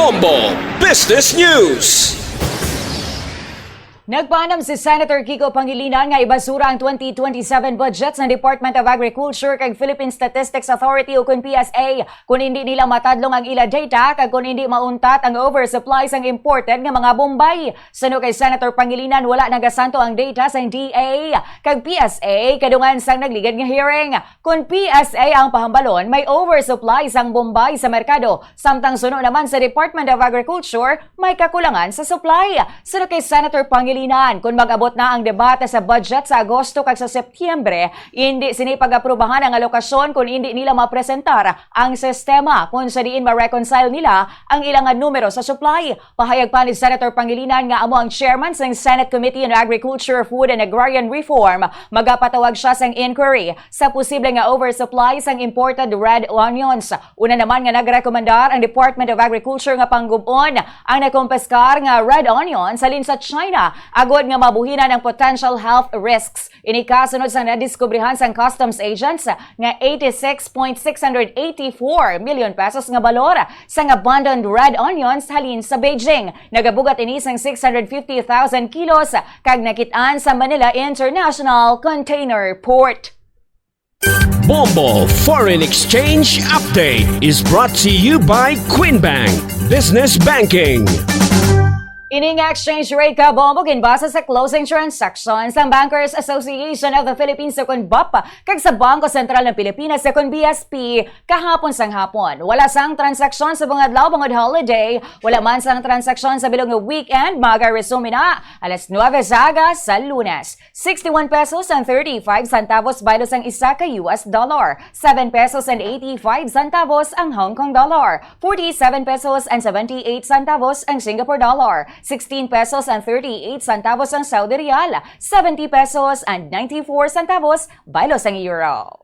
Bombo Business News. Nagpaandam si Senator Kiko nga ibasura ang 2027 budgets ng Department of Agriculture kag Philippine Statistics Authority o kun PSA kung hindi nila matadlong ang ila data kag kung hindi mauntat ang oversupply sang imported nga mga bombay. Sano kay Senator Pangilinan wala nagasanto ang data sang DA kag PSA kadungan sang nagligad nga hearing. Kung PSA ang pahambalon, may oversupply sang bombay sa merkado. Samtang suno naman sa Department of Agriculture, may kakulangan sa supply. Sano kay Senator Pangilinan kung mag-abot na ang debate sa budget sa Agosto kag sa Setyembre, hindi sinipag-aprobahan ang alokasyon kung hindi nila mapresentar ang sistema kung sa diin ma-reconcile nila ang ilang numero sa supply. Pahayag pa ni Senator Pangilinan nga amo ang chairman ng Senate Committee on Agriculture, Food and Agrarian Reform. Magapatawag siya sang inquiry sa posible nga oversupply sang imported red onions. Una naman nga nagrekomendar ang Department of Agriculture nga panggubon ang nakumpiskar nga red onions salin sa China agod nga mabuhinan ang potential health risks. Ini kasunod sa nadiskubrihan sang customs agents nga 86.684 million pesos nga balor sa abandoned red onions halin sa Beijing. Nagabugat ini sang 650,000 kilos kag nakitaan sa Manila International Container Port. Bombo Foreign Exchange Update is brought to you by Quinbank Business Banking. Ining exchange rate ka bombo ginbasa sa closing transactions ng Bankers Association of the Philippines sa BAP kag sa Bangko Sentral ng Pilipinas sa BSP kahapon sang hapon. Wala sang transaksyon sa mga adlaw bangod holiday, wala man sang transaksyon sa bilog nga weekend, maga-resume na alas 9 saga sa Lunes. 61 pesos and 35 centavos baylos ang isa ka US dollar, 7 pesos and 85 centavos ang Hong Kong dollar, 47 pesos and 78 centavos ang Singapore dollar, 16 pesos and 38 centavos ang Saudi Real, 70 pesos and 94 centavos baylos ang euro.